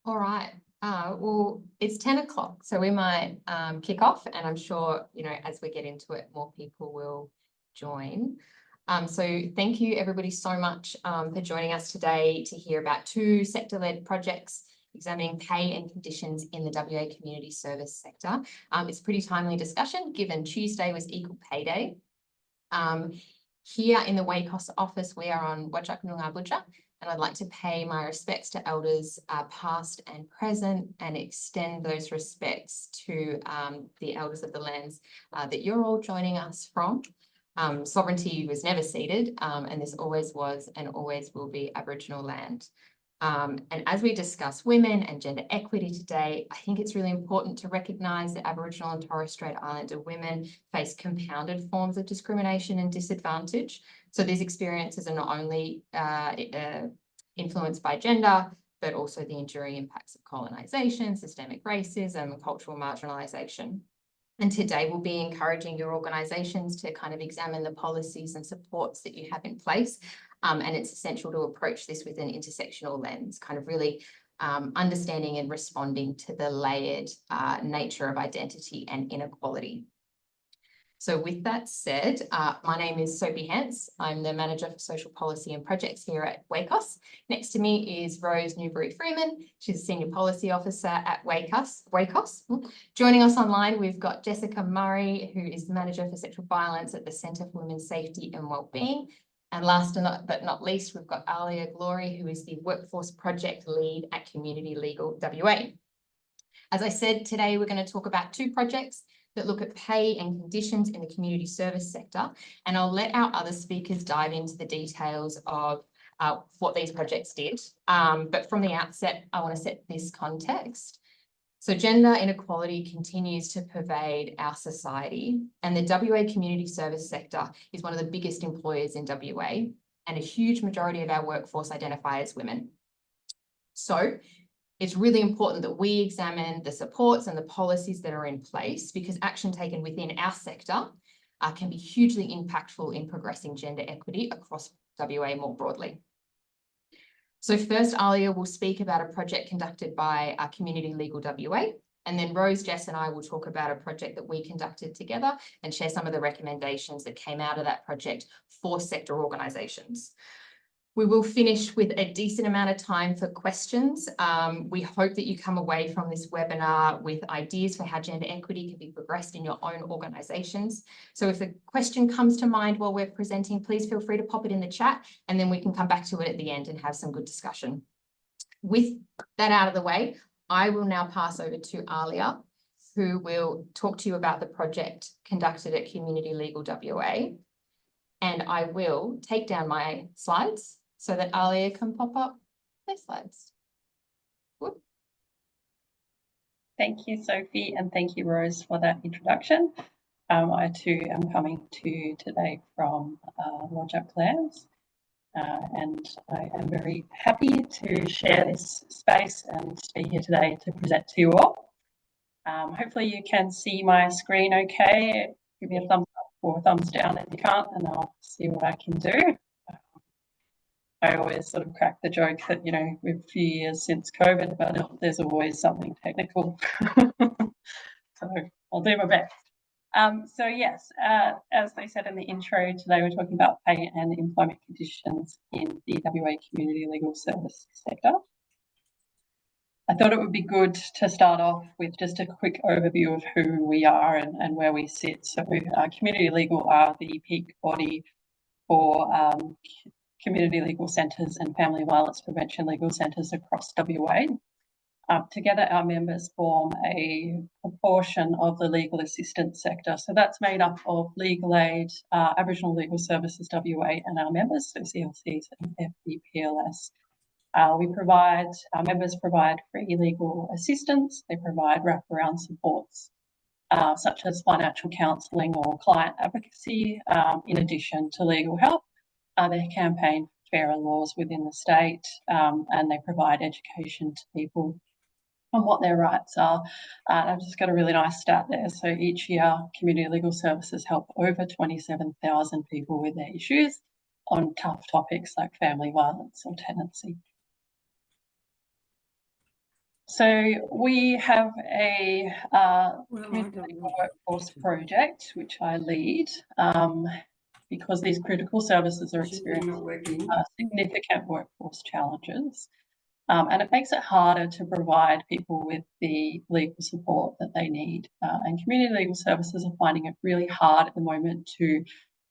All right. Well, it's 10 o'clock, so we might kick off, and I'm sure, as we get into it, more people will join. So thank you everybody so much for joining us today to hear about two sector-led projects examining pay and conditions in the WA community service sector. It's a pretty timely discussion given Tuesday was Equal Pay Day. Here in the WACOSS office, we are on Wajak Noongar Budja, and I'd like to pay my respects to elders past and present and extend those respects to the elders of the lands that you're all joining us from. Sovereignty was never ceded, and this always was and always will be Aboriginal land. And as we discuss women and gender equity today, I think it's really important to recognise that Aboriginal and Torres Strait Islander women face compounded forms of discrimination and disadvantage. So these experiences are not only influenced by gender, but also the enduring impacts of colonisation, systemic racism, and cultural marginalisation. And today we'll be encouraging your organisations to kind of examine the policies and supports that you have in place. And it's essential to approach this with an intersectional lens, kind of really understanding and responding to the layered nature of identity and inequality. So with that said, my name is Sophie Hance. I'm the Manager for Social Policy and Projects here at WACOSS. Next to me is Rose Newbury-Freeman. She's a Senior Policy Officer at WACOSS. Joining us online, we've got Jessica Murray, who is the Manager for Sexual Violence at the Centre for Women's Safety and Wellbeing. And last but not least, we've got Alia Glory, who is the Workforce Project Lead at Community Legal WA. As I said, today we're going to talk about two projects that look at pay and conditions in the community service sector. And I'll let our other speakers dive into the details of what these projects did. But from the outset, I want to set this context. So gender inequality continues to pervade our society, and the WA community service sector is one of the biggest employers in WA, and a huge majority of our workforce identify as women. So it's really important that we examine the supports and the policies that are in place, because action taken within our sector can be hugely impactful in progressing gender equity across WA more broadly. So first, Alia will speak about a project conducted by Community Legal WA, and then Rose, Jess and I will talk about a project that we conducted together and share some of the recommendations that came out of that project for sector organisations. We will finish with a decent amount of time for questions. We hope that you come away from this webinar with ideas for how gender equity can be progressed in your own organisations. So if a question comes to mind while we're presenting, please feel free to pop it in the chat, and then we can come back to it at the end and have some good discussion. With that out of the way, I will now pass over to Alia, who will talk to you about the project conducted at Community Legal WA. And I will take down my slides so that Alia can pop up their slides. Whoop. Thank you, Sophie, and thank you, Rose, for that introduction. I too am coming to you today from Wajak lands, and I am very happy to share this space and be here today to present to you all. Hopefully you can see my screen okay. Give me a thumbs up or a thumbs down if you can't, and I'll see what I can do. I always sort of crack the joke that, we're a few years since COVID, but there's always something technical. So I'll do my best. So yes, as they said in the intro, today we're talking about pay and employment conditions in the WA community legal service sector. I thought it would be good to start off with just a quick overview of who we are and where we sit. So community legal are the peak body for community legal centres and family violence prevention legal centres across WA. Together, our members form a proportion of the legal assistance sector. So that's made up of legal aid, Aboriginal Legal Services WA, and our members, so CLCs and FEPLS. Our members provide free legal assistance. They provide wraparound supports, such as financial counselling or client advocacy, in addition to legal help. They campaign for fairer laws within the state, and they provide education to people on what their rights are. I've just got a really nice stat there. So each year, Community Legal Services help over 27,000 people with their issues on tough topics like family violence or tenancy. So we have a community legal workforce project which I lead because these critical services are experiencing significant workforce challenges. And it makes it harder to provide people with the legal support that they need. And community legal services are finding it really hard at the moment to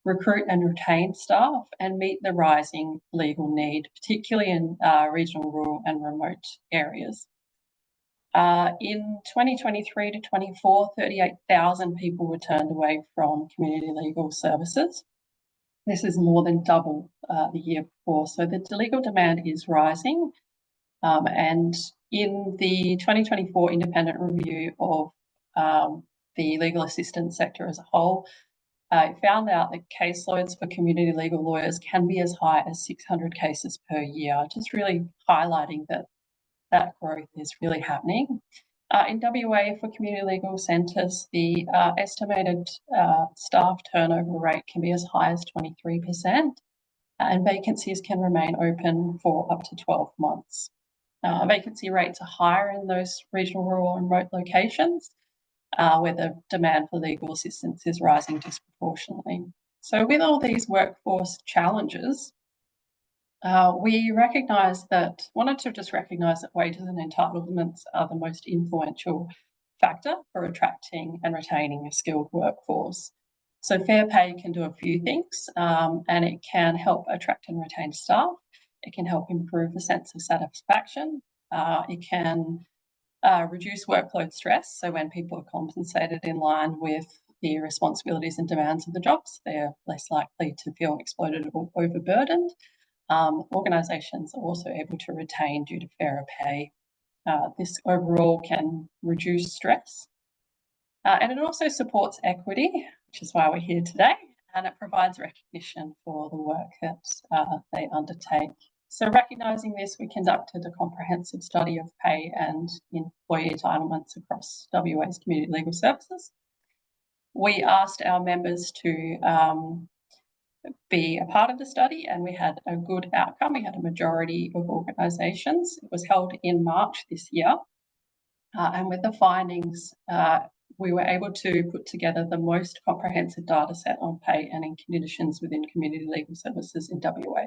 recruit and retain staff and meet the rising legal need, particularly in regional, rural and remote areas. In 2023 to 24, 38,000 people were turned away from community legal services. This is more than double the year before. So the legal demand is rising. And in the 2024 independent review of the legal assistance sector as a whole, it found out that caseloads for community legal lawyers can be as high as 600 cases per year, just really highlighting that growth is really happening. In WA, for community legal centres, the estimated staff turnover rate can be as high as 23%, and vacancies can remain open for up to 12 months. Vacancy rates are higher in those regional, rural and remote locations where the demand for legal assistance is rising disproportionately. So with all these workforce challenges, we wanted to just recognise that wages and entitlements are the most influential factor for attracting and retaining a skilled workforce. So fair pay can do a few things, and it can help attract and retain staff. It can help improve the sense of satisfaction. It can reduce workload stress. So when people are compensated in line with the responsibilities and demands of the jobs, they're less likely to feel exploited or overburdened. Organisations are also able to retain due to fairer pay. This overall can reduce stress. And it also supports equity, which is why we're here today, and it provides recognition for the work that they undertake. So recognising this, we conducted a comprehensive study of pay and employee entitlements across WA's community legal services. We asked our members to be a part of the study, and we had a good outcome. We had a majority of organisations. It was held in March this year. And with the findings, we were able to put together the most comprehensive data set on pay and in conditions within community legal services in WA.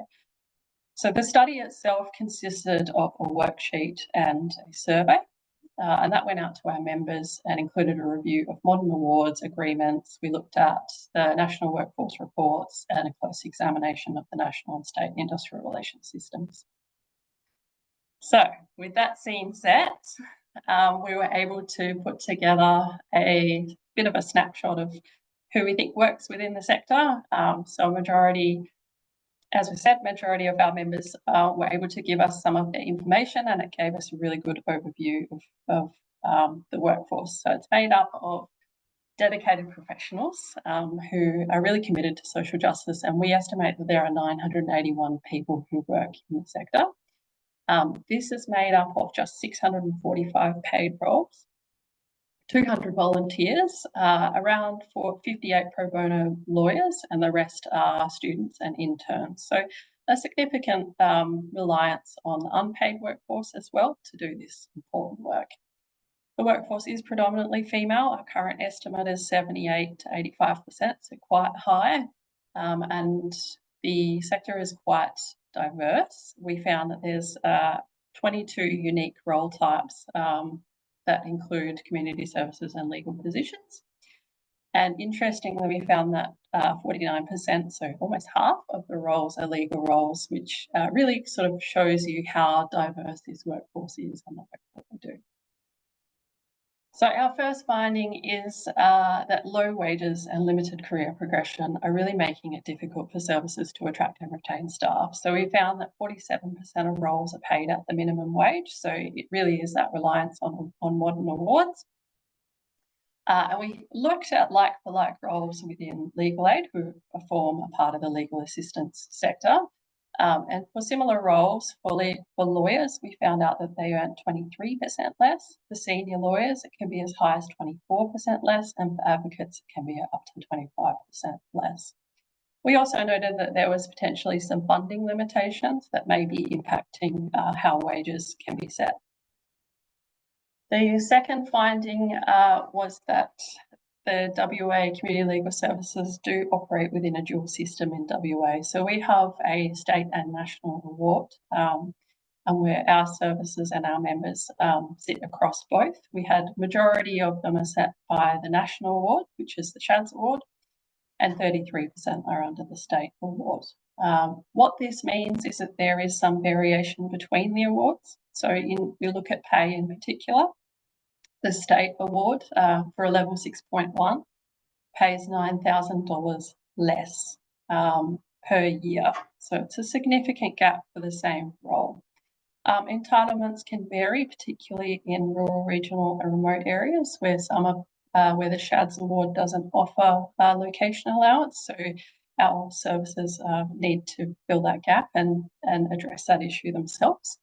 So the study itself consisted of a worksheet and a survey, and that went out to our members and included a review of modern awards, agreements. We looked at the national workforce reports and a close examination of the national and state industrial relations systems. So with that scene set, we were able to put together a bit of a snapshot of who we think works within the sector. So majority of our members were able to give us some of their information, and it gave us a really good overview of the workforce. So it's made up of dedicated professionals who are really committed to social justice, and we estimate that there are 981 people who work in the sector. This is made up of just 645 paid roles, 200 volunteers, around 58 pro bono lawyers, and the rest are students and interns. So a significant reliance on the unpaid workforce as well to do this important work. The workforce is predominantly female. Our current estimate is 78 to 85%, so quite high. And the sector is quite diverse. We found that there's 22 unique role types that include community services and legal positions. And interestingly, we found that 49%, so almost half of the roles are legal roles, which really sort of shows you how diverse this workforce is and the work that we do. So our first finding is that low wages and limited career progression are really making it difficult for services to attract and retain staff. So we found that 47% of roles are paid at the minimum wage. So it really is that reliance on modern awards. And we looked at like-for-like roles within legal aid who form a part of the legal assistance sector. And for similar roles for lawyers, we found out that they earn 23% less. For senior lawyers, it can be as high as 24% less, and for advocates, it can be up to 25% less. We also noted that there was potentially some funding limitations that may be impacting how wages can be set. The second finding was that the WA Community Legal Services do operate within a dual system in WA. So we have a state and national award, and where our services and our members sit across both. We had majority of them are set by the national award, which is the SHADS award, and 33% are under the state award. What this means is that there is some variation between the awards. So we look at pay in particular. The state award for a level 6.1 pays $9,000 less per year. So it's a significant gap for the same role. Entitlements can vary, particularly in rural, regional and remote areas where where the SHADS award doesn't offer location allowance. So our services need to fill that gap and address that issue themselves.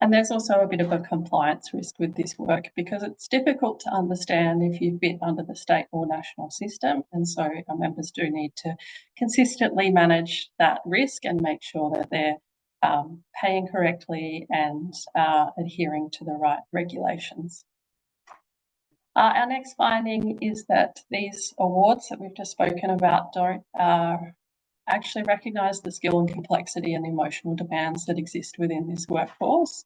And there's also a bit of a compliance risk with this work because it's difficult to understand if you fit under the state or national system. And so our members do need to consistently manage that risk and make sure that they're paying correctly and adhering to the right regulations. Our next finding is that these awards that we've just spoken about don't actually recognise the skill and complexity and the emotional demands that exist within this workforce.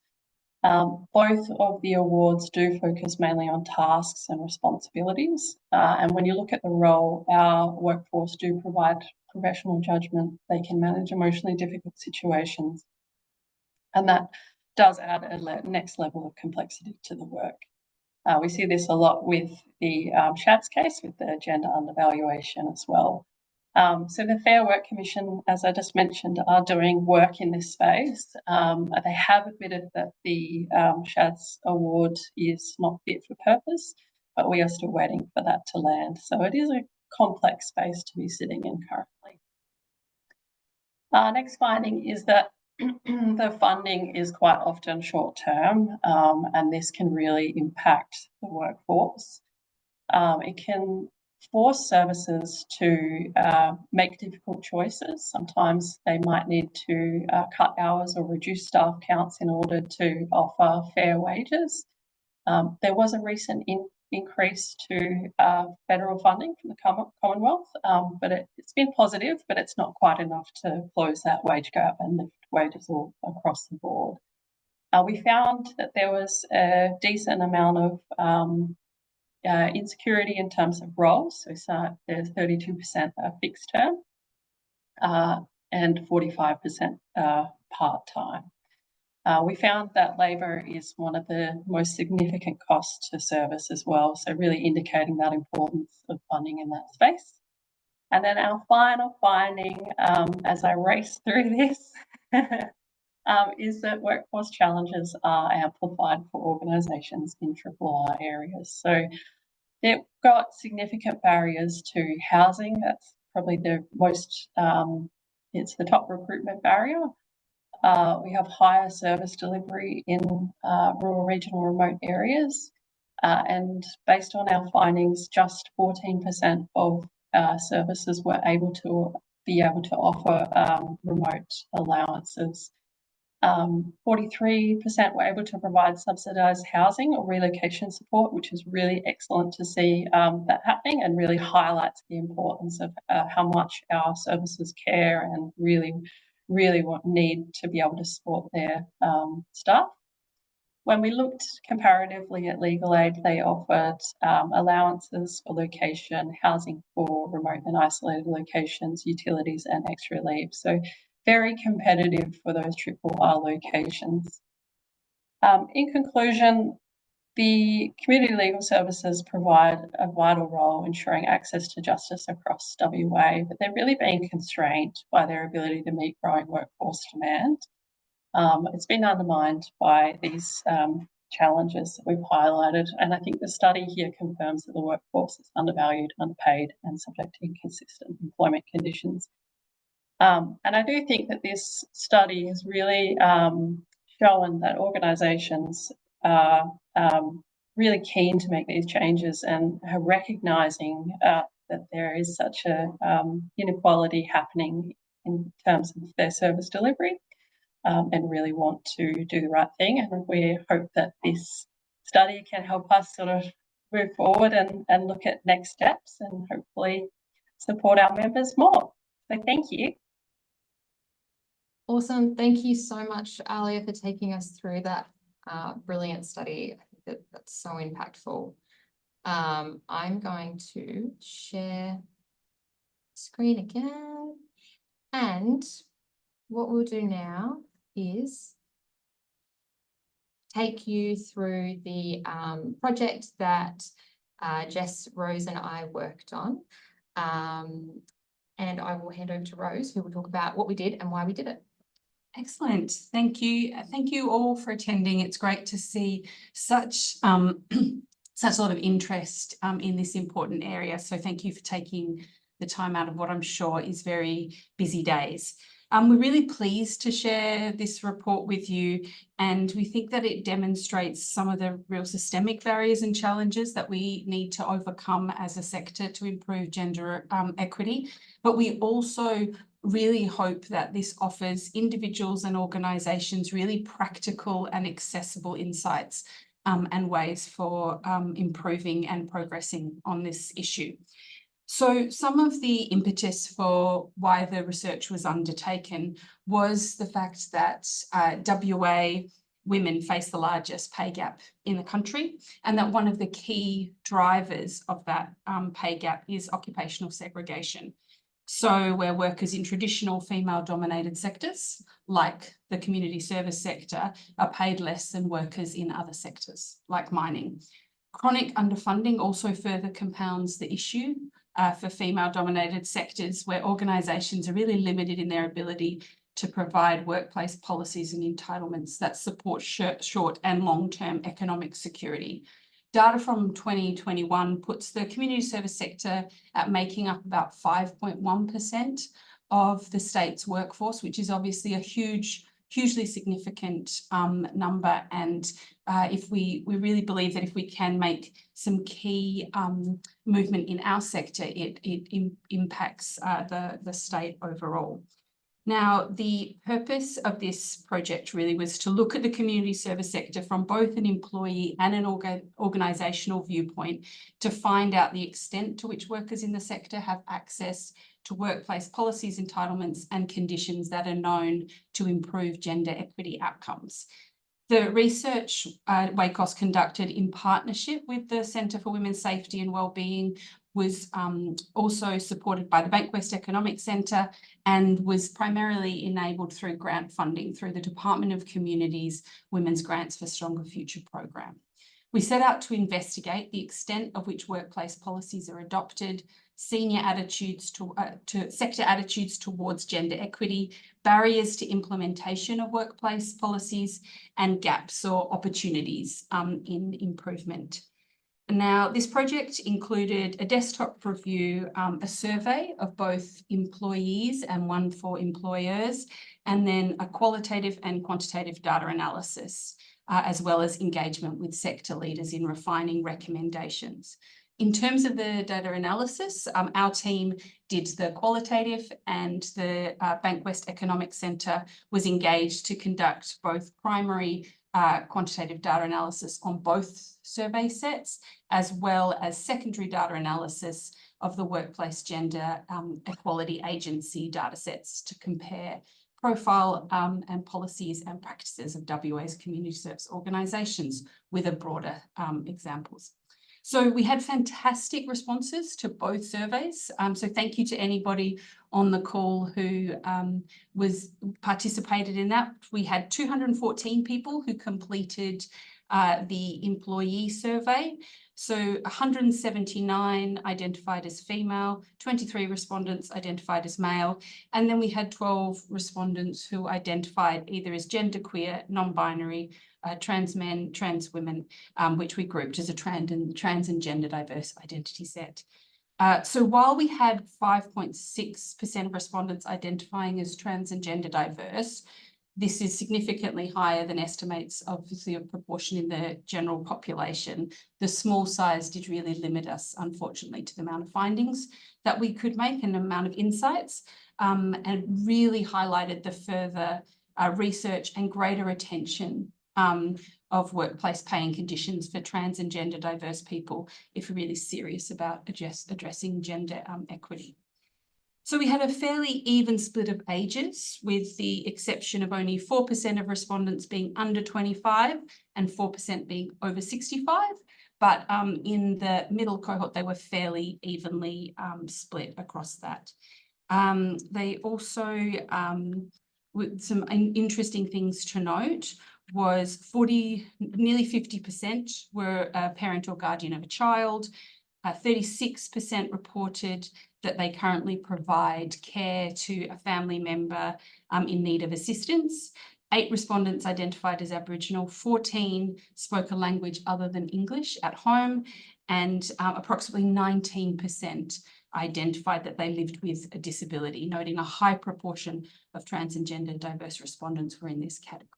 Both of the awards do focus mainly on tasks and responsibilities. And when you look at the role, our workforce do provide professional judgment. They can manage emotionally difficult situations. And that does add a next level of complexity to the work. We see this a lot with the SHADS case, with the gender undervaluation as well. So the Fair Work Commission, as I just mentioned, are doing work in this space. They have admitted that the SHADS award is not fit for purpose, but we are still waiting for that to land. So it is a complex space to be sitting in currently. Our next finding is that the funding is quite often short-term, and this can really impact the workforce. It can force services to make difficult choices. Sometimes they might need to cut hours or reduce staff counts in order to offer fair wages. There was a recent increase to federal funding from the Commonwealth, but it's been positive, but it's not quite enough to close that wage gap and lift wages all across the board. We found that there was a decent amount of insecurity in terms of roles. So there's 32% fixed term and 45% part-time. We found that labour is one of the most significant costs to service as well, so really indicating that importance of funding in that space. And then our final finding, as I race through this, is that workforce challenges are amplified for organisations in RRR areas. So they've got significant barriers to housing. That's probably the most, it's the top recruitment barrier. We have higher service delivery in rural, regional, remote areas. And based on our findings, just 14% of services were able to offer remote allowances. 43% were able to provide subsidised housing or relocation support, which is really excellent to see that happening and really highlights the importance of how much our services care and really need to be able to support their staff. When we looked comparatively at legal aid, they offered allowances for location, housing for remote and isolated locations, utilities and extra leave. So very competitive for those RRR locations. In conclusion, the community legal services provide a vital role ensuring access to justice across WA, but they're really being constrained by their ability to meet growing workforce demand. It's been undermined by these challenges that we've highlighted, and I think the study here confirms that the workforce is undervalued, underpaid and subject to inconsistent employment conditions. And I do think that this study has really shown that organisations are really keen to make these changes and are recognising that there is such a inequality happening in terms of their service delivery and really want to do the right thing. And we hope that this study can help us sort of move forward and look at next steps and hopefully support our members more. So thank you. Awesome. Thank you so much, Alia, for taking us through that brilliant study. I think that's so impactful. I'm going to share screen again. And what we'll do now is take you through the project that Jess, Rose and I worked on. And I will hand over to Rose, who will talk about what we did and why we did it. Excellent. Thank you. Thank you all for attending. It's great to see such such a lot of interest in this important area. So thank you for taking the time out of what I'm sure is very busy days. We're really pleased to share this report with you, and we think that it demonstrates some of the real systemic barriers and challenges that we need to overcome as a sector to improve gender equity. But we also really hope that this offers individuals and organisations really practical and accessible insights and ways for improving and progressing on this issue. So some of the impetus for why the research was undertaken was the fact that WA women face the largest pay gap in the country, and that one of the key drivers of that pay gap is occupational segregation. So where workers in traditional female-dominated sectors, like the community service sector, are paid less than workers in other sectors, like mining. Chronic underfunding also further compounds the issue for female-dominated sectors, where organisations are really limited in their ability to provide workplace policies and entitlements that support short and long-term economic security. Data from 2021 puts the community service sector at making up about 5.1% of the state's workforce, which is obviously a hugely significant number. And if we really believe that if we can make some key movement in our sector, it impacts the state overall. Now, the purpose of this project really was to look at the community service sector from both an employee and an organisational viewpoint to find out the extent to which workers in the sector have access to workplace policies, entitlements and conditions that are known to improve gender equity outcomes. The research WACOSS conducted in partnership with the Centre for Women's Safety and Wellbeing was also supported by the Bankwest Economic Centre and was primarily enabled through grant funding through the Department of Communities Women's Grants for Stronger Future program. We set out to investigate the extent of which workplace policies are adopted, senior attitudes to sector attitudes towards gender equity, barriers to implementation of workplace policies, and gaps or opportunities in improvement. Now, this project included a desktop review, a survey of both employees and one for employers, and then a qualitative and quantitative data analysis, as well as engagement with sector leaders in refining recommendations. In terms of the data analysis, our team did the qualitative, and the Bankwest Economic Centre was engaged to conduct both primary quantitative data analysis on both survey sets, as well as secondary data analysis of the Workplace Gender Equality Agency data sets to compare profile and policies and practices of WA's community service organisations with a broader examples. So we had fantastic responses to both surveys. So thank you to anybody on the call who participated in that. We had 214 people who completed the employee survey. So 179 identified as female, 23 respondents identified as male, and then we had 12 respondents who identified either as genderqueer, non-binary, trans men, trans women, which we grouped as a trans and gender diverse identity set. So while we had 5.6% of respondents identifying as trans and gender diverse, this is significantly higher than estimates, obviously, of proportion in the general population. The small size did really limit us, unfortunately, to the amount of findings that we could make and the amount of insights, and really highlighted the further research and greater attention of workplace pay and conditions for trans and gender diverse people if we're really serious about addressing gender equity. So we had a fairly even split of ages, with the exception of only 4% of respondents being under 25 and 4% being over 65. But in the middle cohort, they were fairly evenly split across that. They also, with some interesting things to note, was nearly 50% were a parent or guardian of a child. 36% reported that they currently provide care to a family member in need of assistance. 8 respondents identified as Aboriginal, 14 spoke a language other than English at home, and approximately 19% identified that they lived with a disability, noting a high proportion of trans and gender diverse respondents were in this category.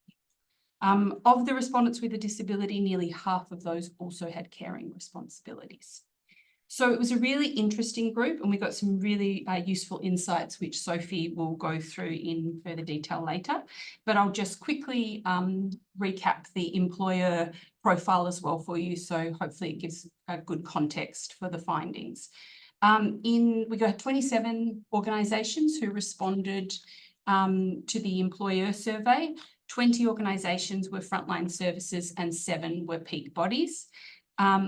Of the respondents with a disability, nearly half of those also had caring responsibilities. So it was a really interesting group, and we got some really useful insights, which Sophie will go through in further detail later. But I'll just quickly recap the employer profile as well for you, so hopefully it gives a good context for the findings. We got 27 organisations who responded to the employer survey. 20 organisations were frontline services and 7 were peak bodies.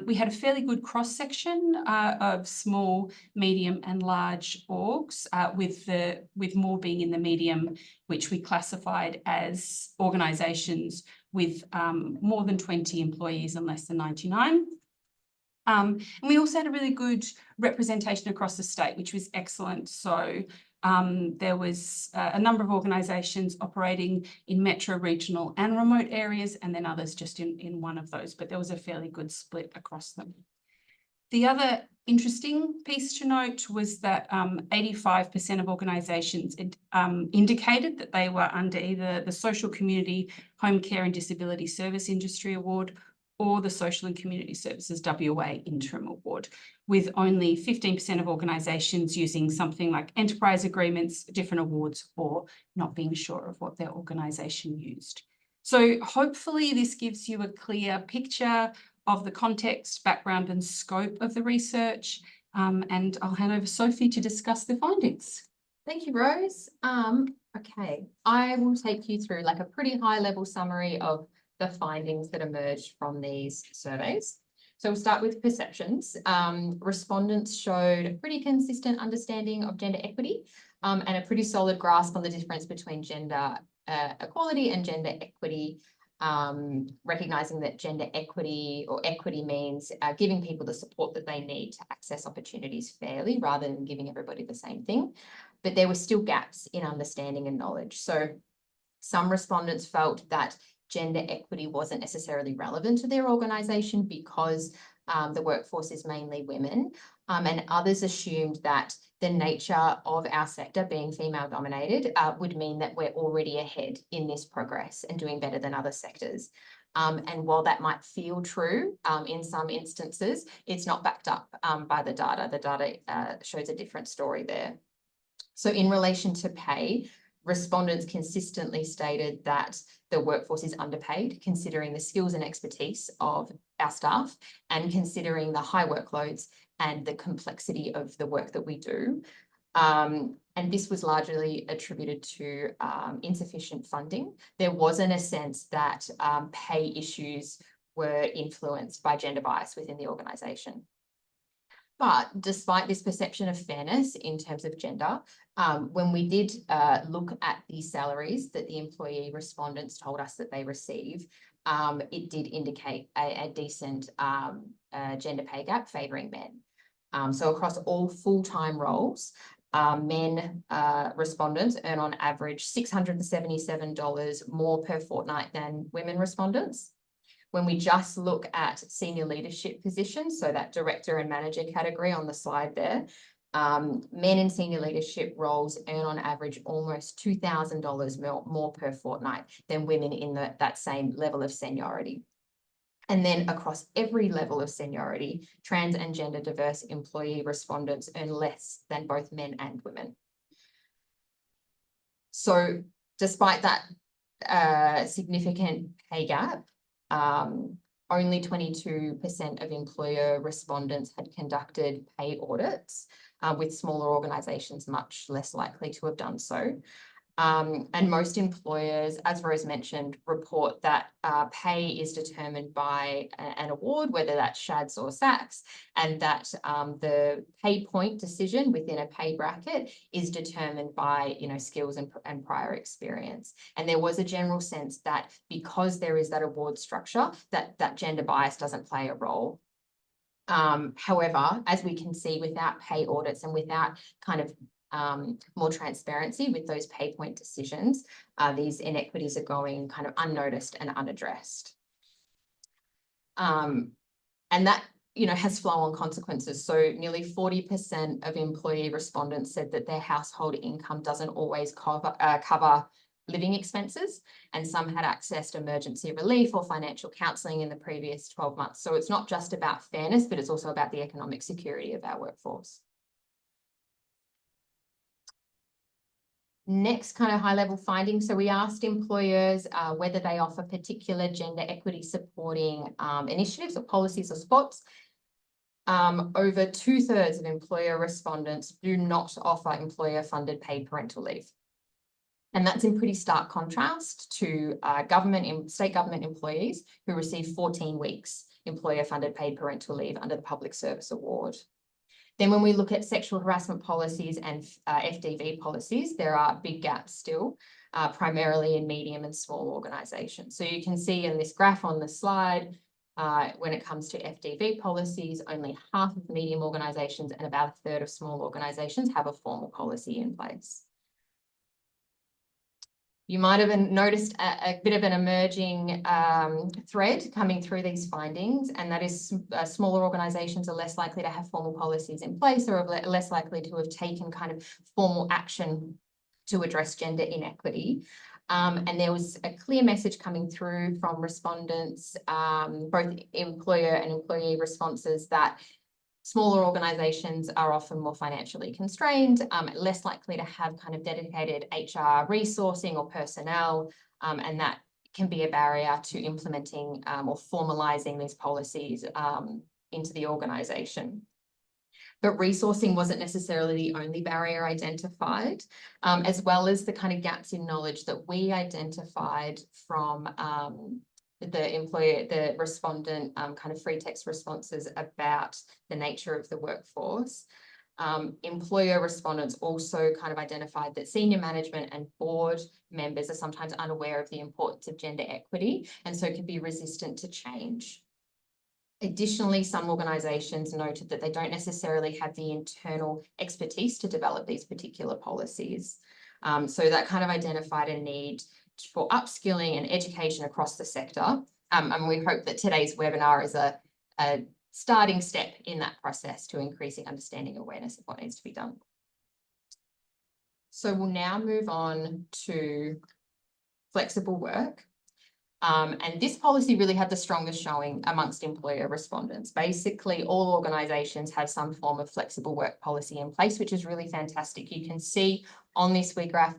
We had a fairly good cross-section of small, medium and large orgs, with more being in the medium, which we classified as organisations with more than 20 employees and less than 99. And we also had a really good representation across the state, which was excellent. So there was a number of organisations operating in metro, regional and remote areas, and then others just in one of those, but there was a fairly good split across them. The other interesting piece to note was that 85% of organisations indicated that they were under either the Social Community Home Care and Disability Service Industry Award or the Social and Community Services WA Interim Award, with only 15% of organisations using something like enterprise agreements, different awards, or not being sure of what their organisation used. So hopefully this gives you a clear picture of the context, background and scope of the research, and I'll hand over to Sophie to discuss the findings. Thank you, Rose. Okay, I will take you through like a pretty high level summary of the findings that emerged from these surveys. So we'll start with perceptions. Respondents showed a pretty consistent understanding of gender equity and a pretty solid grasp on the difference between gender equality and gender equity, recognising that gender equity or equity means giving people the support that they need to access opportunities fairly rather than giving everybody the same thing. But there were still gaps in understanding and knowledge. So some respondents felt that gender equity wasn't necessarily relevant to their organisation because the workforce is mainly women, and others assumed that the nature of our sector being female dominated would mean that we're already ahead in this progress and doing better than other sectors. And while that might feel true in some instances, it's not backed up by the data. The data shows a different story there. So in relation to pay, respondents consistently stated that the workforce is underpaid, considering the skills and expertise of our staff and considering the high workloads and the complexity of the work that we do. And this was largely attributed to insufficient funding. There wasn't a sense that pay issues were influenced by gender bias within the organisation. But despite this perception of fairness in terms of gender, when we did look at the salaries that the employee respondents told us that they receive, it did indicate a decent gender pay gap favouring men. So across all full-time roles, men respondents earn on average $677 more per fortnight than women respondents. When we just look at senior leadership positions, so that director and manager category on the slide there, men in senior leadership roles earn on average almost $2,000 more per fortnight than women in that same level of seniority. And then across every level of seniority, trans and gender diverse employee respondents earn less than both men and women. So despite that significant pay gap, only 22% of employer respondents had conducted pay audits, with smaller organisations much less likely to have done so. And most employers, as Rose mentioned, report that pay is determined by an award, whether that's SHADS or SACS, and that the pay point decision within a pay bracket is determined by, skills and prior experience. And there was a general sense that because there is that award structure, that gender bias doesn't play a role. However, as we can see, without pay audits and without kind of more transparency with those pay point decisions, these inequities are going kind of unnoticed and unaddressed. And that, has flow-on consequences. So nearly 40% of employee respondents said that their household income doesn't always cover living expenses, and some had accessed emergency relief or financial counselling in the previous 12 months. So it's not just about fairness, but it's also about the economic security of our workforce. Next kind of high-level findings. So we asked employers whether they offer particular gender equity supporting initiatives or policies or spots. Over 2/3 of employer respondents do not offer employer-funded paid parental leave. And that's in pretty stark contrast to state government employees who receive 14 weeks employer-funded paid parental leave under the Public Service Award. Then when we look at sexual harassment policies and FDV policies, there are big gaps still, primarily in medium and small organisations. So you can see in this graph on the slide, when it comes to FDV policies, only half of medium organisations and about 1/3 of small organisations have a formal policy in place. You might have noticed a bit of an emerging thread coming through these findings, and that is smaller organisations are less likely to have formal policies in place or are less likely to have taken kind of formal action to address gender inequity. And there was a clear message coming through from respondents, both employer and employee responses, that smaller organisations are often more financially constrained, less likely to have kind of dedicated HR resourcing or personnel, and that can be a barrier to implementing or formalising these policies into the organisation. But resourcing wasn't necessarily the only barrier identified, as well as the kind of gaps in knowledge that we identified from the respondent kind of free text responses about the nature of the workforce. Employer respondents also kind of identified that senior management and board members are sometimes unaware of the importance of gender equity and so can be resistant to change. Additionally, some organisations noted that they don't necessarily have the internal expertise to develop these particular policies. So that kind of identified a need for upskilling and education across the sector. And we hope that today's webinar is a starting step in that process to increasing understanding and awareness of what needs to be done. So we'll now move on to flexible work. And this policy really had the strongest showing amongst employer respondents. Basically, all organisations have some form of flexible work policy in place, which is really fantastic. You can see on this wee graph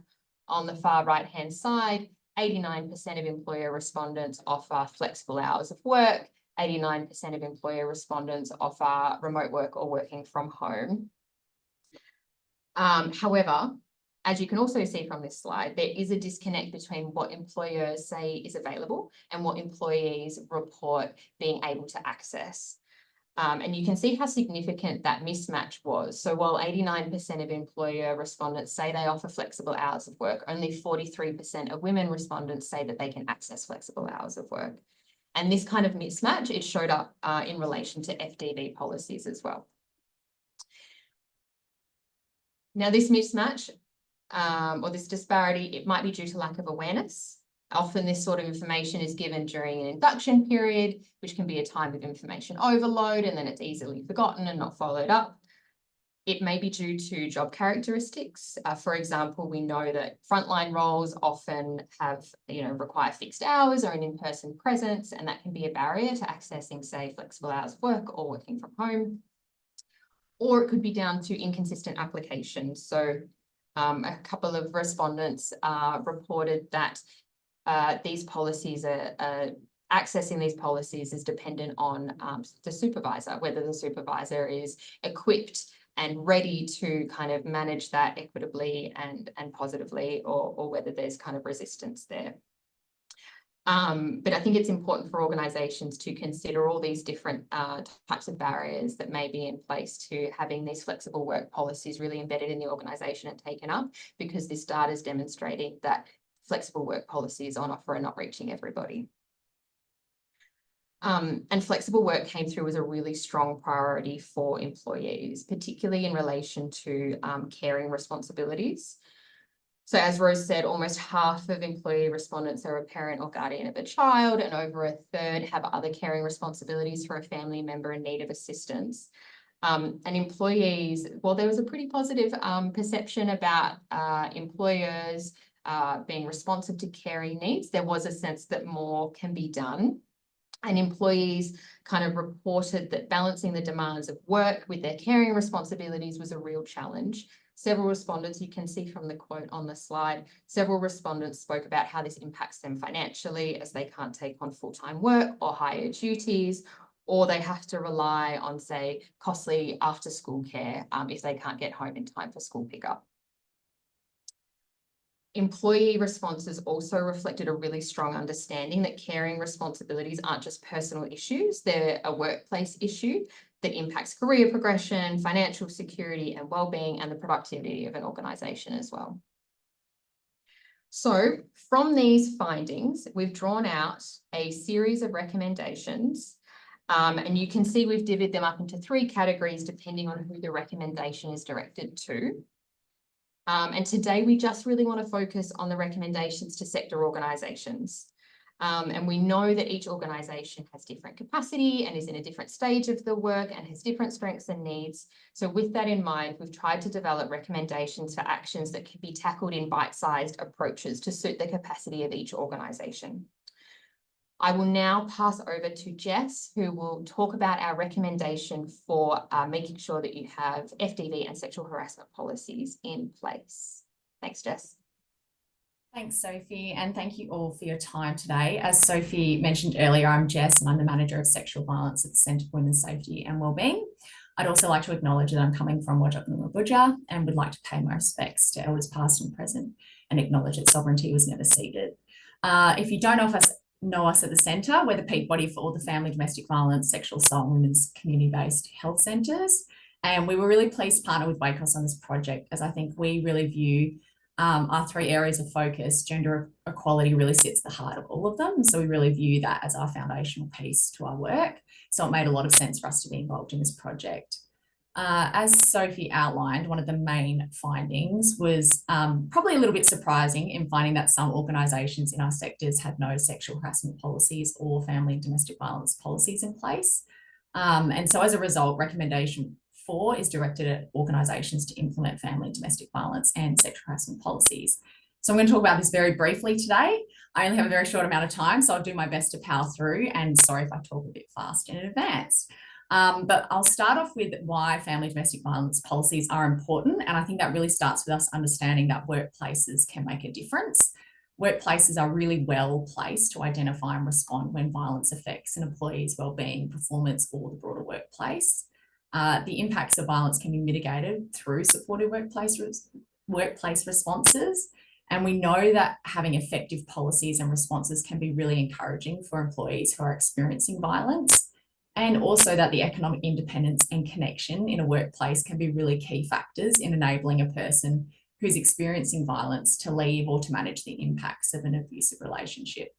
on the far right-hand side, 89% of employer respondents offer flexible hours of work, 89% of employer respondents offer remote work or working from home. However, as you can also see from this slide, there is a disconnect between what employers say is available and what employees report being able to access. And you can see how significant that mismatch was. So while 89% of employer respondents say they offer flexible hours of work, only 43% of women respondents say that they can access flexible hours of work. And this kind of mismatch, it showed up in relation to FDV policies as well. Now, this mismatch or this disparity, it might be due to lack of awareness. Often this sort of information is given during an induction period, which can be a time of information overload, and then it's easily forgotten and not followed up. It may be due to job characteristics. For example, we know that frontline roles often have, require fixed hours or an in-person presence, and that can be a barrier to accessing, say, flexible hours of work or working from home. Or it could be down to inconsistent applications. So a couple of respondents reported that these policies are accessing these policies is dependent on the supervisor, whether the supervisor is equipped and ready to kind of manage that equitably and positively, or whether there's kind of resistance there. But I think it's important for organisations to consider all these different types of barriers that may be in place to having these flexible work policies really embedded in the organisation and taken up, because this data is demonstrating that flexible work policies on offer are not reaching everybody. And flexible work came through as a really strong priority for employees, particularly in relation to caring responsibilities. So as Rose said, almost half of employee respondents are a parent or guardian of a child, and over a third have other caring responsibilities for a family member in need of assistance. And employees, well, there was a pretty positive perception about employers being responsive to caring needs. There was a sense that more can be done. And employees kind of reported that balancing the demands of work with their caring responsibilities was a real challenge. Several respondents, you can see from the quote on the slide, several respondents spoke about how this impacts them financially, as they can't take on full-time work or higher duties, or they have to rely on, say, costly after-school care if they can't get home in time for school pickup. Employee responses also reflected a really strong understanding that caring responsibilities aren't just personal issues, they're a workplace issue that impacts career progression, financial security and wellbeing, and the productivity of an organisation as well. So from these findings, we've drawn out a series of recommendations, and you can see we've divided them up into 3 categories depending on who the recommendation is directed to. And today we just really want to focus on the recommendations to sector organisations. And we know that each organisation has different capacity and is in a different stage of the work and has different strengths and needs. So with that in mind, we've tried to develop recommendations for actions that can be tackled in bite-sized approaches to suit the capacity of each organisation. I will now pass over to Jess, who will talk about our recommendation for making sure that you have FDV and sexual harassment policies in place. Thanks, Jess. Thanks, Sophie, and thank you all for your time today. As Sophie mentioned earlier, I'm Jess and I'm the Manager of Sexual Violence at the Centre for Women's Safety and Wellbeing. I'd also like to acknowledge that I'm coming from WACOSS and would like to pay my respects to elders past and present and acknowledge that sovereignty was never ceded. If you don't know us at the centre, we're the peak body for all the family, domestic violence, sexual assault, and women's community-based health centres. And we were really pleased to partner with WACOSS on this project, as I think we really view our 3 areas of focus. Gender equality really sits at the heart of all of them. So we really view that as our foundational piece to our work. So it made a lot of sense for us to be involved in this project. As Sophie outlined, one of the main findings was probably a little bit surprising in finding that some organisations in our sectors had no sexual harassment policies or family and domestic violence policies in place. And so as a result, recommendation 4 is directed at organisations to implement family and domestic violence and sexual harassment policies. So I'm going to talk about this very briefly today. I only have a very short amount of time, so I'll do my best to power through, and sorry if I talk a bit fast in advance. But I'll start off with why family domestic violence policies are important. And I think that really starts with us understanding that workplaces can make a difference. Workplaces are really well placed to identify and respond when violence affects an employee's wellbeing, performance, or the broader workplace. The impacts of violence can be mitigated through supportive workplace responses. And we know that having effective policies and responses can be really encouraging for employees who are experiencing violence. And also that the economic independence and connection in a workplace can be really key factors in enabling a person who's experiencing violence to leave or to manage the impacts of an abusive relationship.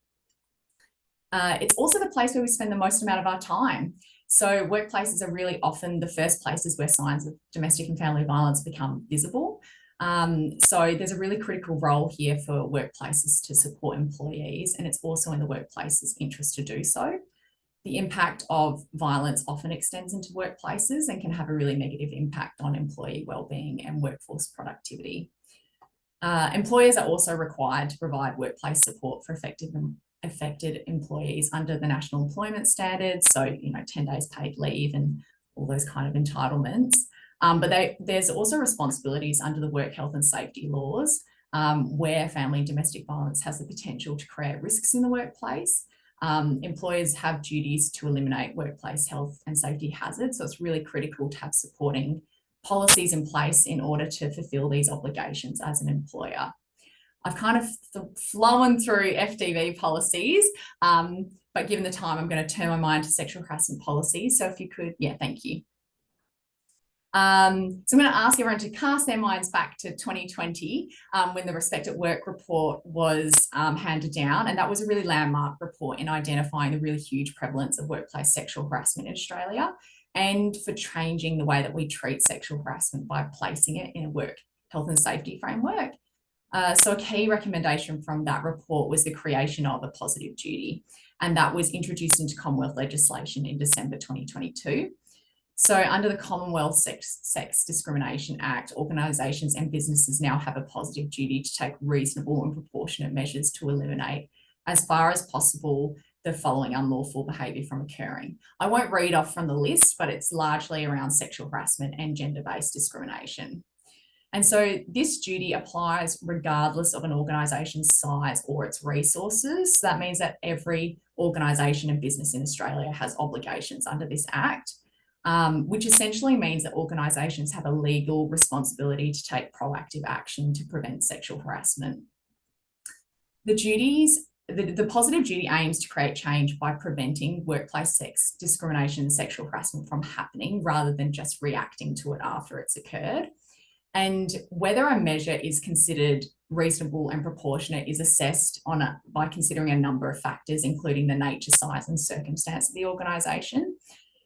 It's also the place where we spend the most amount of our time. So workplaces are really often the first places where signs of domestic and family violence become visible. So there's a really critical role here for workplaces to support employees, and it's also in the workplace's interest to do so. The impact of violence often extends into workplaces and can have a really negative impact on employee wellbeing and workforce productivity. Employers are also required to provide workplace support for affected employees under the National Employment Standards, so 10 days paid leave and all those kind of entitlements. But there's also responsibilities under the work health and safety laws where family and domestic violence has the potential to create risks in the workplace. employers have duties to eliminate workplace health and safety hazards. So it's really critical to have supporting policies in place in order to fulfill these obligations as an employer. I've kind of flown through FDV policies, but given the time, I'm going to turn my mind to sexual harassment policies. So if you could, yeah, thank you. So I'm going to ask everyone to cast their minds back to 2020 when the Respect at Work report was handed down. And that was a really landmark report in identifying the really huge prevalence of workplace sexual harassment in Australia and for changing the way that we treat sexual harassment by placing it in a work health and safety framework. So a key recommendation from that report was the creation of a positive duty, and that was introduced into Commonwealth legislation in December 2022. So under the Commonwealth Sex Discrimination Act, organisations and businesses now have a positive duty to take reasonable and proportionate measures to eliminate, as far as possible, the following unlawful behaviour from occurring. I won't read off from the list, but it's largely around sexual harassment and gender-based discrimination. And so this duty applies regardless of an organisation's size or its resources. So that means that every organisation and business in Australia has obligations under this Act. Which essentially means that organisations have a legal responsibility to take proactive action to prevent sexual harassment. The positive duty aims to create change by preventing workplace sex discrimination and sexual harassment from happening rather than just reacting to it after it's occurred. And whether a measure is considered reasonable and proportionate is assessed by considering a number of factors, including the nature, size and circumstance of the organisation.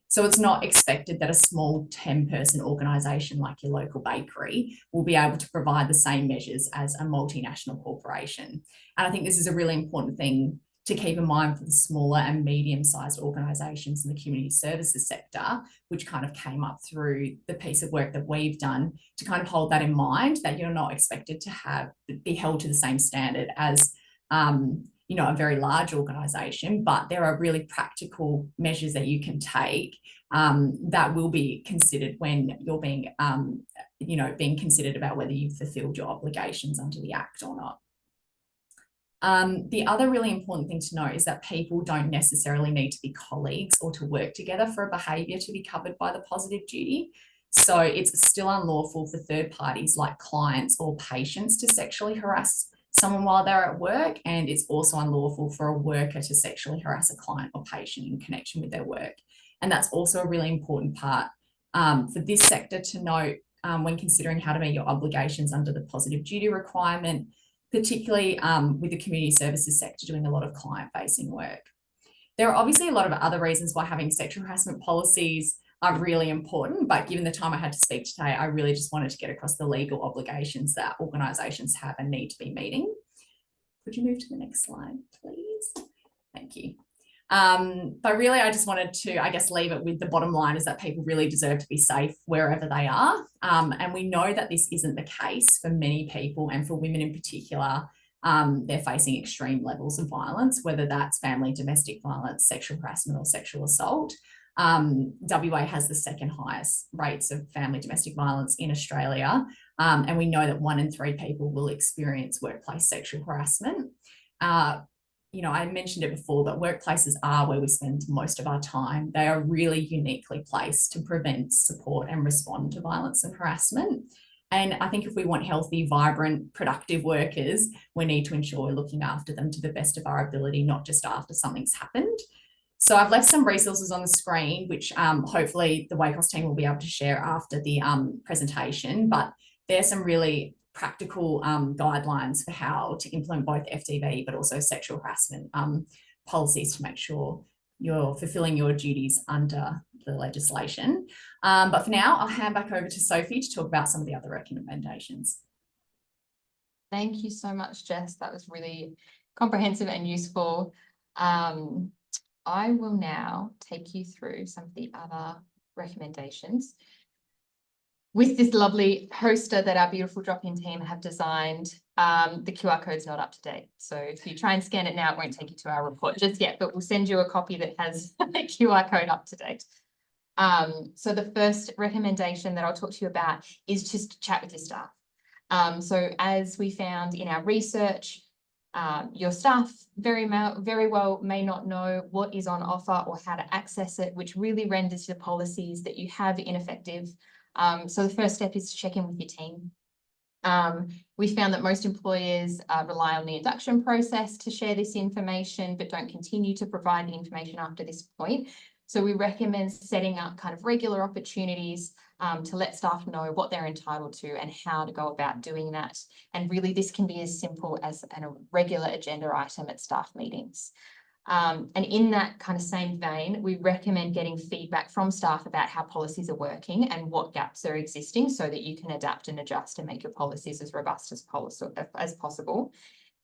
So it's not expected that a small 10-person organisation like your local bakery will be able to provide the same measures as a multinational corporation. And I think this is a really important thing to keep in mind for the smaller and medium-sized organisations in the community services sector, which kind of came up through the piece of work that we've done, to kind of hold that in mind, that you're not expected to be held to the same standard as a very large organisation, but there are really practical measures that you can take that will be considered when you're being considered about whether you've fulfilled your obligations under the Act or not. The other really important thing to note is that people don't necessarily need to be colleagues or to work together for a behaviour to be covered by the positive duty. So it's still unlawful for third parties like clients or patients to sexually harass someone while they're at work, and it's also unlawful for a worker to sexually harass a client or patient in connection with their work. And that's also a really important part for this sector to note when considering how to meet your obligations under the positive duty requirement, particularly with the community services sector doing a lot of client-facing work. There are obviously a lot of other reasons why having sexual harassment policies are really important, but given the time I had to speak today, I really just wanted to get across the legal obligations that organisations have and need to be meeting. Could you move to the next slide, please? Thank you. But really, I just wanted to, leave it with the bottom line is that people really deserve to be safe wherever they are. And we know that this isn't the case for many people, and for women in particular. They're facing extreme levels of violence, whether that's family domestic violence, sexual harassment or sexual assault. WA has the second highest rates of family domestic violence in Australia. And we know that 1 in 3 people will experience workplace sexual harassment. I mentioned it before, but workplaces are where we spend most of our time. They are really uniquely placed to prevent, support and respond to violence and harassment. And I think if we want healthy, vibrant, productive workers, we need to ensure we're looking after them to the best of our ability, not just after something's happened. So I've left some resources on the screen, which hopefully the WACOSS team will be able to share after the presentation, but there's some really practical guidelines for how to implement both FDV, but also sexual harassment policies to make sure you're fulfilling your duties under the legislation. But for now, I'll hand back over to Sophie to talk about some of the other recommendations. Thank you so much, Jess. That was really comprehensive and useful. I will now take you through some of the other recommendations. With this lovely poster that our beautiful drop-in team have designed, the QR code's not up to date. So if you try and scan it now, it won't take you to our report just yet, but we'll send you a copy that has the QR code up to date. So the first recommendation that I'll talk to you about is just to chat with your staff. So as we found in our research, Your staff very well may not know what is on offer or how to access it, which really renders the policies that you have ineffective. So the first step is to check in with your team. We found that most employers rely on the induction process to share this information, but don't continue to provide the information after this point. So we recommend setting up kind of regular opportunities to let staff know what they're entitled to and how to go about doing that. And really, this can be as simple as a regular agenda item at staff meetings. And in that kind of same vein, we recommend getting feedback from staff about how policies are working and what gaps are existing so that you can adapt and adjust and make your policies as robust as possible.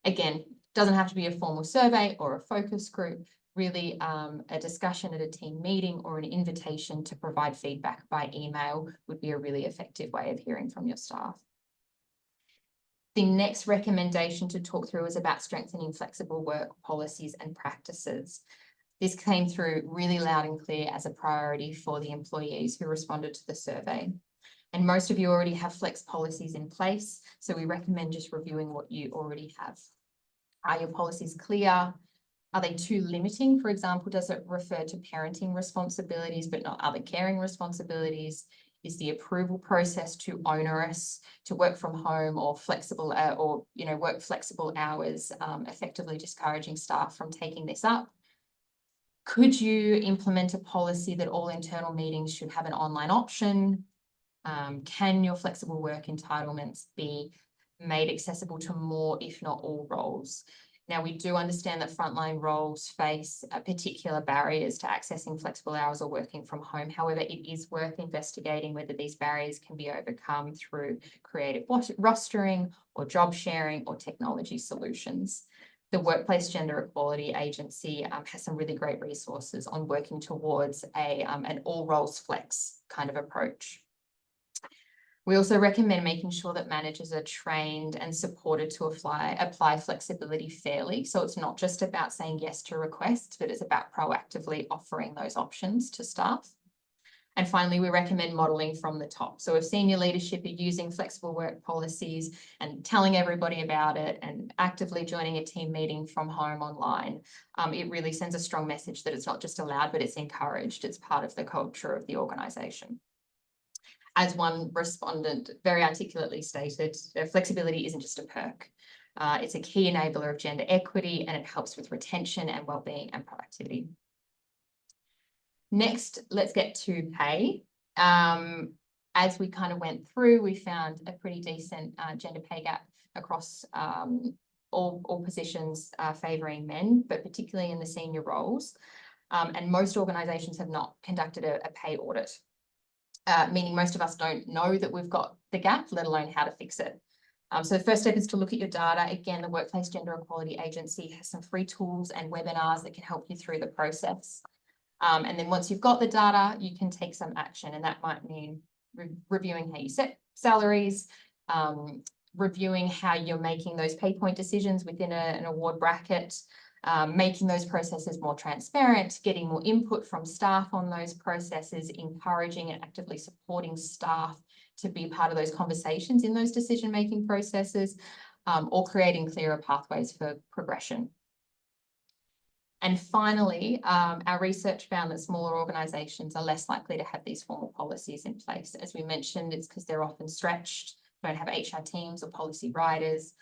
Again, doesn't have to be a formal survey or a focus group, really a discussion at a team meeting or an invitation to provide feedback by email would be a really effective way of hearing from your staff. The next recommendation to talk through is about strengthening flexible work policies and practices. This came through really loud and clear as a priority for the employees who responded to the survey. And most of you already have flex policies in place, so we recommend just reviewing what you already have. Are your policies clear? Are they too limiting? For example, does it refer to parenting responsibilities but not other caring responsibilities? Is the approval process too onerous to work from home or flexible work flexible hours, effectively discouraging staff from taking this up? Could you implement a policy that all internal meetings should have an online option? Can your flexible work entitlements be made accessible to more, if not all, roles? Now, we do understand that frontline roles face particular barriers to accessing flexible hours or working from home. However, it is worth investigating whether these barriers can be overcome through creative rostering or job sharing or technology solutions. The Workplace Gender Equality Agency has some really great resources on working towards an all roles flex kind of approach. We also recommend making sure that managers are trained and supported to apply flexibility fairly. So it's not just about saying yes to requests, but it's about proactively offering those options to staff. And finally, we recommend modelling from the top. So if senior leadership are using flexible work policies and telling everybody about it and actively joining a team meeting from home online, it really sends a strong message that it's not just allowed, but it's encouraged. It's part of the culture of the organisation. As one respondent very articulately stated, flexibility isn't just a perk. It's a key enabler of gender equity, and it helps with retention and wellbeing and productivity. Next, let's get to pay. As we kind of went through, we found a pretty decent gender pay gap across all positions favouring men, but particularly in the senior roles. And most organisations have not conducted a pay audit. Meaning most of us don't know that we've got the gap, let alone how to fix it. So the first step is to look at your data. Again, the Workplace Gender Equality Agency has some free tools and webinars that can help you through the process. And then once you've got the data, you can take some action, and that might mean reviewing how you set salaries, reviewing how you're making those pay point decisions within an award bracket, making those processes more transparent, getting more input from staff on those processes, encouraging and actively supporting staff to be part of those conversations in those decision-making processes, or creating clearer pathways for progression. And finally, our research found that smaller organisations are less likely to have these formal policies in place. As we mentioned, it's because they're often stretched, don't have HR teams or policy writers.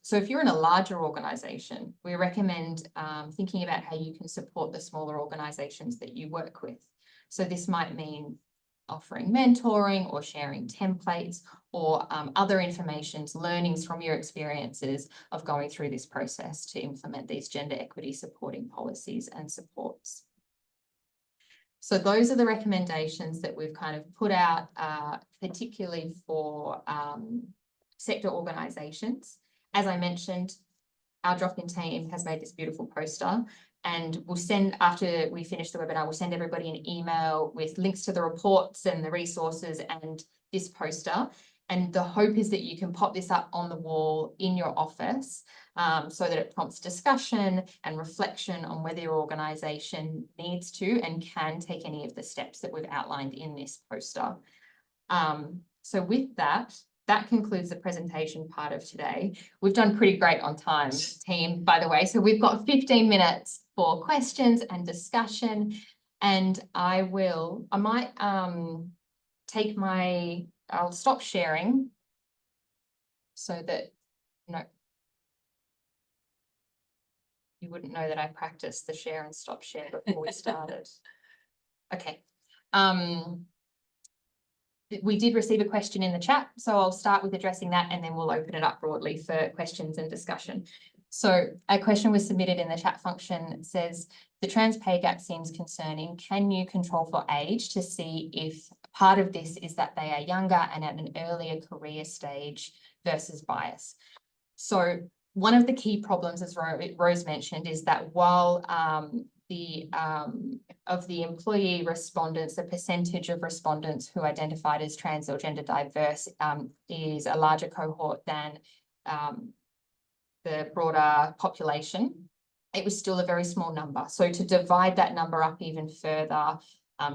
So if you're in a larger organisation, we recommend thinking about how you can support the smaller organisations that you work with. So this might mean offering mentoring or sharing templates or other informations, learnings from your experiences of going through this process to implement these gender equity supporting policies and supports. So those are the recommendations that we've kind of put out, particularly for sector organisations. As I mentioned, our drop-in team has made this beautiful poster, and we'll send, after we finish the webinar, we'll send everybody an email with links to the reports and the resources and this poster. And the hope is that you can pop this up on the wall in your office so that it prompts discussion and reflection on whether your organisation needs to and can take any of the steps that we've outlined in this poster. So with that, that concludes the presentation part of today. We've done pretty great on time, team, by the way. So we've got 15 minutes for questions and discussion. And I might I'll stop sharing so that, you wouldn't know that I practiced the share and stop share before we started. Okay. We did receive a question in the chat, so I'll start with addressing that and then we'll open it up broadly for questions and discussion. So a question was submitted in the chat function. It says, the trans pay gap seems concerning. Can you control for age to see if part of this is that they are younger and at an earlier career stage versus bias? So one of the key problems, as Rose mentioned, is that while of the employee respondents, the percentage of respondents who identified as trans or gender diverse is a larger cohort than the broader population, it was still a very small number. So to divide that number up even further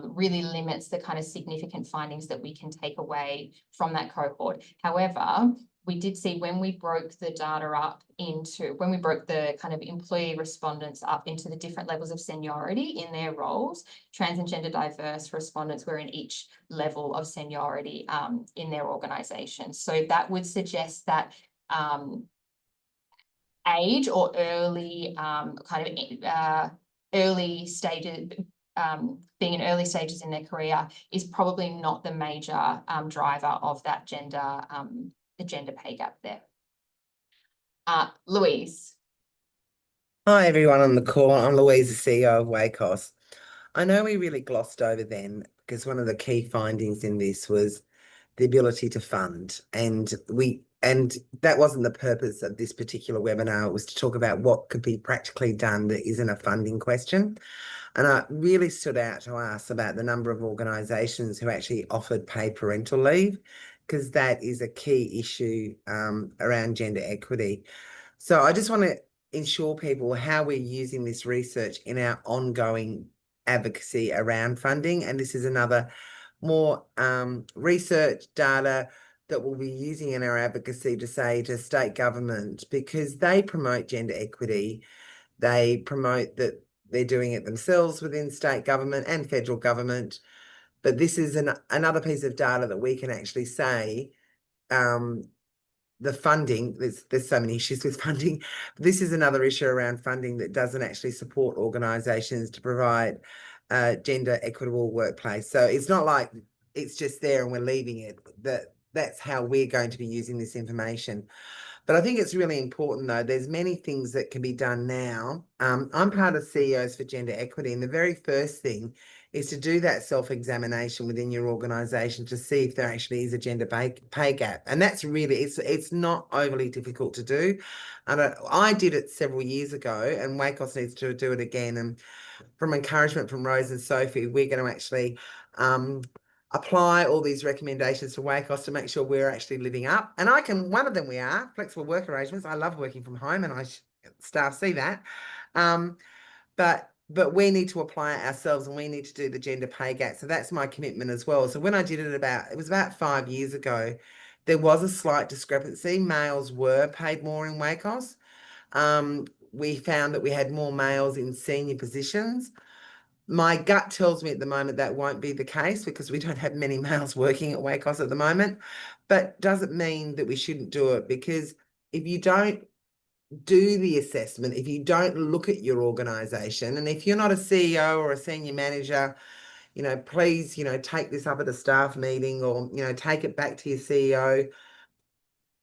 really limits the kind of significant findings that we can take away from that cohort. However, we did see when we broke the data up into, when we broke the kind of employee respondents up into the different levels of seniority in their roles, trans and gender diverse respondents were in each level of seniority in their organisation. So that would suggest that age or early early stages, being in early stages in their career is probably not the major driver of that the gender pay gap there. Louise. Hi everyone on the call. I'm Louise, the CEO of WACOSS. I know we really glossed over then because one of the key findings in this was the ability to fund, and that wasn't the purpose of this particular webinar. It was to talk about what could be practically done that isn't a funding question. And it really stood out to us about the number of organisations who actually offered paid parental leave, because that is a key issue around gender equity. So I just want to ensure people how we're using this research in our ongoing advocacy around funding. And this is another more research data that we'll be using in our advocacy to say to state government, because they promote gender equity, they promote that they're doing it themselves within state government and federal government. But this is another piece of data that we can actually say the funding, there's so many issues with funding. This is another issue around funding that doesn't actually support organisations to provide gender equitable workplace. So it's not like it's just there and we're leaving it. That's how we're going to be using this information. But I think it's really important, though. There's many things that can be done now. I'm part of CEOs for Gender Equity, and the very first thing is to do that self-examination within your organisation to see if there actually is a gender pay gap. And that's really, it's not overly difficult to do. And I did it several years ago, and WACOSS needs to do it again. And from encouragement from Rose and Sophie, we're going to actually apply all these recommendations to WACOSS to make sure we're actually living up. And one of them we are, flexible work arrangements. I love working from home, and staff see that. But we need to apply it ourselves, and we need to do the gender pay gap. So that's my commitment as well. So when I did it it was about 5 years ago, there was a slight discrepancy. Males were paid more in WACOSS. We found that we had more males in senior positions. My gut tells me at the moment that won't be the case because we don't have many males working at WACOSS at the moment. But doesn't mean that we shouldn't do it, because if you don't do the assessment, if you don't look at your organisation, and if you're not a CEO or a senior manager, please, take this up at a staff meeting or, take it back to your CEO.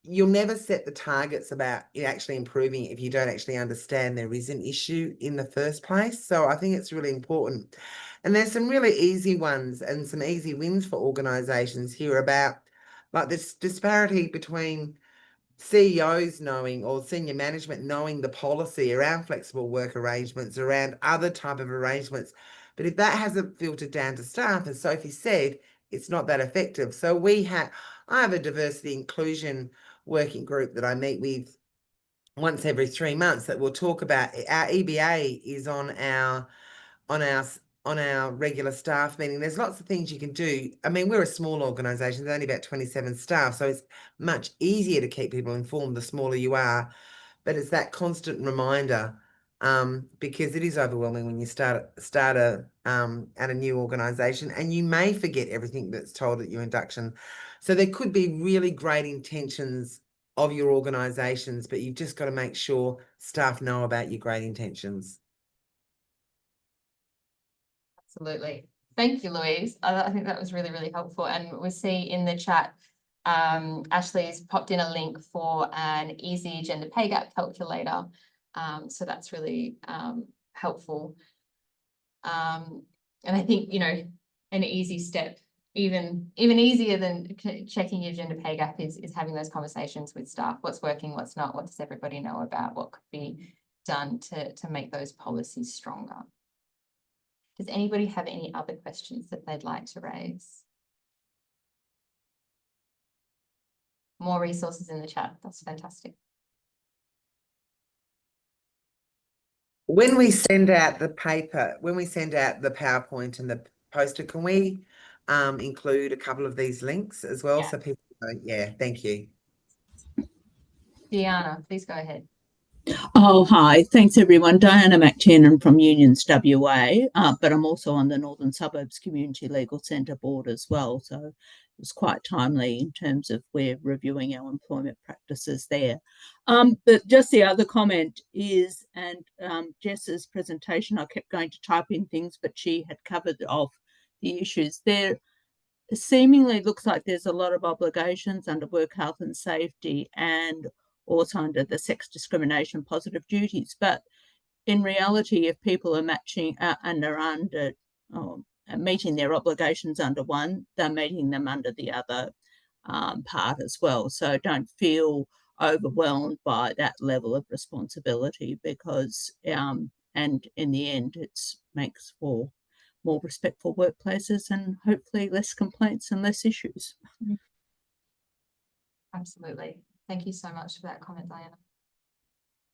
You'll never set the targets about actually improving if you don't actually understand there is an issue in the first place. So I think it's really important. And there's some really easy ones and some easy wins for organisations here about like this disparity between CEOs knowing or senior management knowing the policy around flexible work arrangements, around other type of arrangements. But if that hasn't filtered down to staff, as Sophie said, it's not that effective. So I have a diversity inclusion working group that I meet with once every 3 months that will talk about our EBA is on on our regular staff meeting. There's lots of things you can do. I mean, we're a small organisation, there's only about 27 staff, so it's much easier to keep people informed the smaller you are. But it's that constant reminder, because it is overwhelming when you start at a new organisation, and you may forget everything that's told at your induction. So there could be really great intentions of your organisations, but you've just got to make sure staff know about your great intentions. Absolutely. Thank you, Louise. I think that was really, really helpful. And we see in the chat, Ashley's popped in a link for an easy gender pay gap calculator. So that's really helpful. And I think, you know, an easy step, even easier than checking your gender pay gap is having those conversations with staff. What's working, what's not, what does everybody know about, what could be done to make those policies stronger. Does anybody have any other questions that they'd like to raise? More resources in the chat. That's fantastic. When we send out the paper, when we send out the PowerPoint and the poster, can we include a couple of these links as well? Yeah. So people know? Yeah, thank you. Diana, please go ahead. Oh, hi. Thanks, everyone. Diana McTiernan from Unions WA, but I'm also on the Northern Suburbs Community Legal Centre board as well. So it was quite timely in terms of we're reviewing our employment practices there. But just the other comment is, and Jess's presentation, I kept going to type in things, but she had covered off the issues there. Seemingly looks like there's a lot of obligations under work health and safety and also under the sex discrimination positive duties. But in reality, if people are matching meeting their obligations under one, they're meeting them under the other part as well. So don't feel overwhelmed by that level of responsibility, because and in the end it makes for more respectful workplaces and hopefully less complaints and less issues. Absolutely. Thank you so much for that comment, Diana.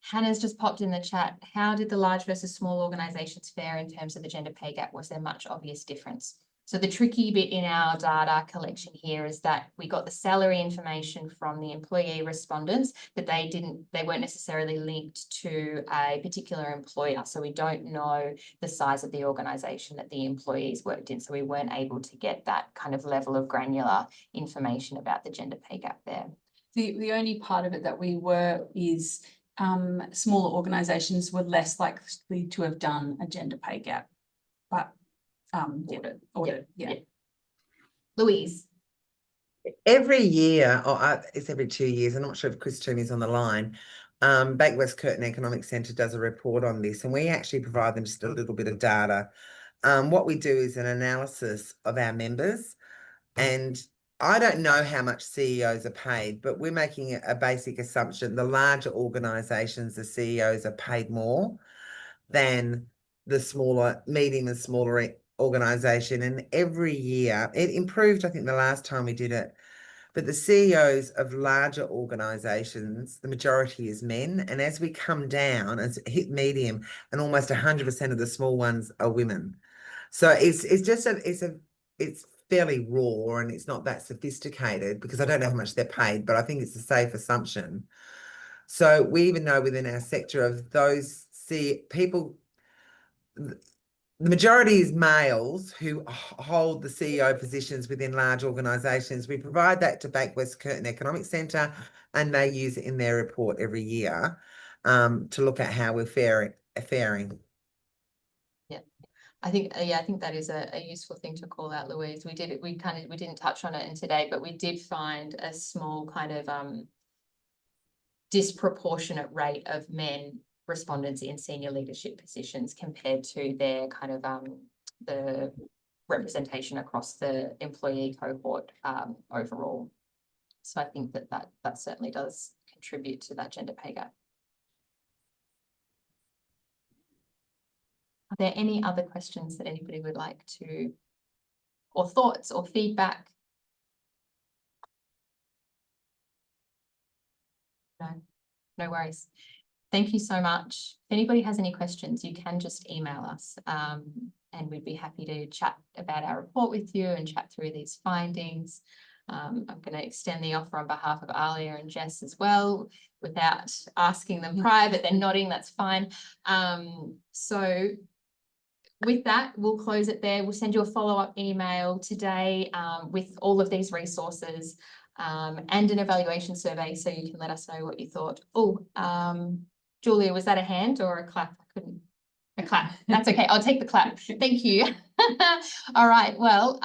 Hannah's just popped in the chat. How did the large versus small organisations fare in terms of the gender pay gap? Was there much obvious difference? So the tricky bit in our data collection here is that we got the salary information from the employee respondents, but they weren't necessarily linked to a particular employer. So we don't know the size of the organisation that the employees worked in. So we weren't able to get that kind of level of granular information about the gender pay gap there. The only part of it that we were is smaller organisations were less likely to have done a gender pay gap, but audit. Louise. Every year, or it's every 2 years, I'm not sure if Chris Toomey's on the line, Bank West Curtin Economic Centre does a report on this, and we actually provide them just a little bit of data. What we do is an analysis of our members, and I don't know how much CEOs are paid, but we're making a basic assumption. The larger organisations, the CEOs are paid more than the smaller, medium and smaller organisation. And every year, it improved, I think, the last time we did it. But the CEOs of larger organisations, the majority is men. And as we come down and hit medium, and almost 100% of the small ones are women. So it's fairly raw, and it's not that sophisticated, because I don't know how much they're paid, but I think it's a safe assumption. So we even know within our sector of those people, the majority is males who hold the CEO positions within large organisations. We provide that to Bank West Curtin Economic Centre, and they use it in their report every year to look at how we're faring. Yeah, I think that is a useful thing to call out, Louise. We didn't touch on it in today, but we did find a small kind of disproportionate rate of men respondents in senior leadership positions compared to their kind of the representation across the employee cohort overall. So I think that certainly does contribute to that gender pay gap. Are there any other questions that anybody would like to, or thoughts or feedback? No worries. Thank you so much. If anybody has any questions, you can just email us. and we'd be happy to chat about our report with you and chat through these findings. I'm going to extend the offer on behalf of Alia and Jess as well, without asking them prior, but they're nodding, that's fine. So with that, we'll close it there. We'll send you a follow-up email today with all of these resources and an evaluation survey, so you can let us know what you thought. Oh, Julia, was that a hand or a clap? I couldn't. A clap. That's okay. I'll take the clap. Thank you. All right. Well,